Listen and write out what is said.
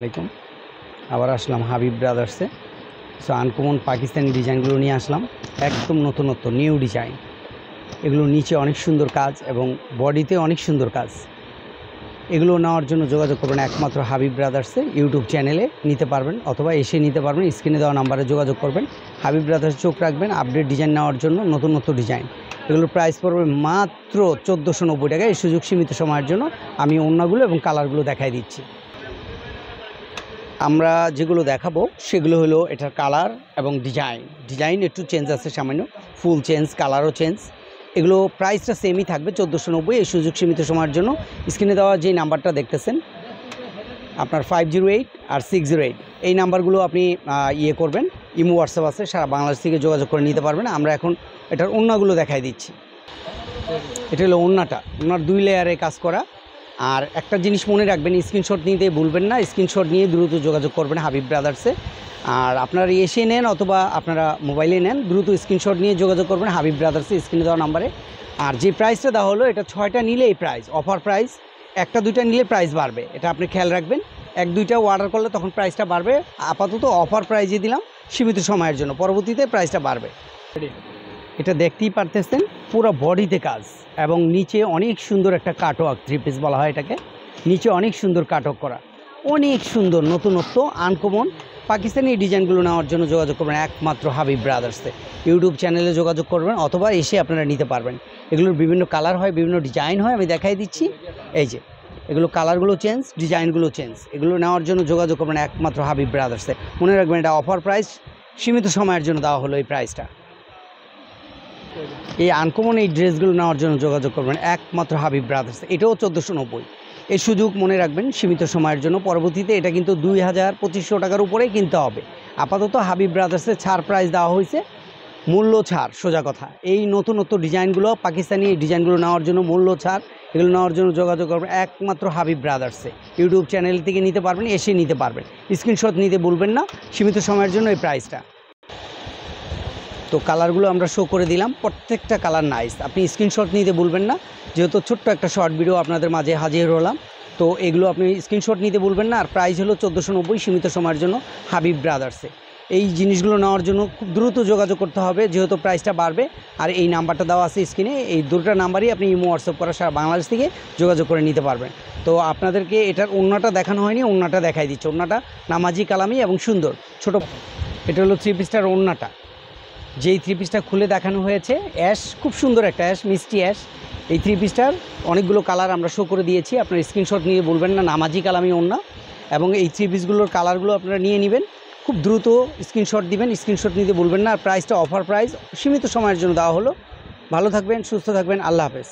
আসসালামাইকুম। আবার আসলাম Habib ব্রাদার্সে। So uncommon Pakistani ডিজাইনগুলো নিয়ে আসলাম, একদম নতুনত্ব নিউ ডিজাইন। এগুলো নিচে অনেক সুন্দর কাজ এবং বডিতে অনেক সুন্দর কাজ। এগুলো নেওয়ার জন্য যোগাযোগ করবেন একমাত্র হাবিব ব্রাদার্সে ইউটিউব চ্যানেলে নিতে পারবেন, অথবা এসে নিতে পারবেন। স্ক্রিনে দেওয়া নাম্বারে যোগাযোগ করবেন। হাবিব ব্রাদার্স চোখ রাখবেন আপডেট ডিজাইন নেওয়ার জন্য, নতুন ডিজাইন। এগুলোর প্রাইস পড়বে মাত্র 1490 টাকা। এই সুযোগ সীমিত সময়ের জন্য আমি ওড়নাগুলো এবং কালারগুলো দেখাই দিচ্ছি। আমরা যেগুলো দেখাবো সেগুলো হলো এটার কালার এবং ডিজাইন একটু চেঞ্জ আছে, সামান্য ফুল চেঞ্জ, কালারও চেঞ্জ। এগুলো প্রাইসটা সেমই থাকবে 1490। এই সুযোগ সীমিত সময়ের জন্য স্ক্রিনে দেওয়া যে নাম্বারটা দেখতেছেন আপনার 508 আর 608, এই নাম্বারগুলো আপনি করবেন। ইমো হোয়াটসঅ্যাপ আছে, সারা বাংলাদেশ থেকে যোগাযোগ করে নিতে পারবেন। আমরা এখন এটার ওড়নাগুলো দেখাই দিচ্ছি। এটা হলো ওড়নাটা, ওড়নার 2 লেয়ারে কাজ করা। আর একটা জিনিস মনে রাখবেন, স্ক্রিনশট নিতে ভুলবেন না। স্ক্রিনশট নিয়ে দ্রুত যোগাযোগ করবেন হাবিব ব্রাদার্সে। আর আপনারা এসে নেন অথবা আপনারা মোবাইলে নেন, দ্রুত স্ক্রিনশট নিয়ে যোগাযোগ করবেন হাবিব ব্রাদার্সে স্ক্রিনে দেওয়া নাম্বারে। আর যে প্রাইসটা দেওয়া হলো এটা 6টা নিলে এই প্রাইস, অফার প্রাইস। 1টা 2টা নিলে প্রাইস বাড়বে, এটা আপনি খেয়াল রাখবেন। 1-2টা অর্ডার করলে তখন প্রাইসটা বাড়বে। আপাতত অফার প্রাইজে দিলাম সীমিত সময়ের জন্য, পরবর্তীতে প্রাইসটা বাড়বে। এটা দেখতেই পারতেছেন পুরো বডিতে কাজ এবং নিচে অনেক সুন্দর একটা কাটওয়ার্ক, 3 পিস বলা হয় এটাকে। নিচে অনেক সুন্দর কাটওয়ার্ক করা, অনেক সুন্দর নতুনত্ব আনকমন পাকিস্তানি ডিজাইনগুলো নেওয়ার জন্য যোগাযোগ করবেন একমাত্র হাবিব ব্রাদার্সে। ইউটিউব চ্যানেলে যোগাযোগ করবেন অথবা এসে আপনারা নিতে পারবেন। এগুলোর বিভিন্ন কালার হয়, বিভিন্ন ডিজাইন হয়, আমি দেখাই দিচ্ছি। এই যে এগুলো কালারগুলো চেঞ্জ, ডিজাইনগুলো চেঞ্জ। এগুলো নেওয়ার জন্য যোগাযোগ করবেন একমাত্র হাবিব ব্রাদার্সে। মনে রাখবেন এটা অফার প্রাইস, সীমিত সময়ের জন্য দেওয়া হলো এই প্রাইসটা। এই আনকমন এই ড্রেসগুলো নেওয়ার জন্য যোগাযোগ করবেন একমাত্র হাবিব ব্রাদার্স। এটাও 1490। এই সুযোগ মনে রাখবেন সীমিত সময়ের জন্য, পরবর্তীতে এটা কিন্তু 2000-2500 টাকার উপরেই কিনতে হবে। আপাতত হাবিব ব্রাদার্সের ছাড় প্রাইস দেওয়া হয়েছে, মূল্য ছাড়, সোজা কথা। এই নতুনত্ব ডিজাইনগুলো, পাকিস্তানি ডিজাইনগুলো নেওয়ার জন্য মূল্য ছাড়। এগুলো নেওয়ার জন্য যোগাযোগ করবেন একমাত্র হাবিব ব্রাদার্সে। ইউটিউব চ্যানেল থেকে নিতে পারবেন, এসে নিতে পারবেন। স্ক্রিনশট নিতে ভুলবেন না, সীমিত সময়ের জন্য এই প্রাইসটা। তো কালারগুলো আমরা শো করে দিলাম, প্রত্যেকটা কালার নাইস। আপনি স্ক্রিনশট নিতে ভুলবেন না, যেহেতু ছোট্ট একটা শর্ট ভিডিও আপনাদের মাঝে হাজির হলাম। তো এগুলো আপনি স্ক্রিনশট নিতে ভুলবেন না। আর প্রাইস হলো 1490, সীমিত সময়ের জন্য হাবিব ব্রাদার্সে। এই জিনিসগুলো নেওয়ার জন্য খুব দ্রুত যোগাযোগ করতে হবে, যেহেতু প্রাইসটা বাড়বে। আর এই নাম্বারটা দেওয়া আছে স্ক্রিনে, এই 2টা নাম্বারই আপনি ইমো হোয়াটসঅ্যাপ করা সারা বাংলাদেশ থেকে যোগাযোগ করে নিতে পারবেন। তো আপনাদেরকে এটার ওড়নাটা দেখানো হয়নি, ওড়নাটা দেখাই দিচ্ছে। ওড়নাটা নামাজি কালামি এবং সুন্দর ছোট। এটা হলো 3 পিসটার ওড়নাটা, যেই 3 পিসটা খুলে দেখানো হয়েছে। অ্যাশ, খুব সুন্দর একটা অ্যাশ, মিষ্টি অ্যাশ। এই 3 পিসটার অনেকগুলো কালার আমরা শো করে দিয়েছি, আপনার স্ক্রিনশট নিয়ে বলবেন না। নামাজি কালামি ওড়না এবং এই 3 পিসগুলোর কালারগুলো আপনারা নিয়ে নেবেন। খুব দ্রুত স্ক্রিনশট দিবেন, স্ক্রিনশট নিতে বলবেন না। আর প্রাইসটা অফার প্রাইস, সীমিত সময়ের জন্য দেওয়া হলো। ভালো থাকবেন, সুস্থ থাকবেন, আল্লাহ হাফেজ।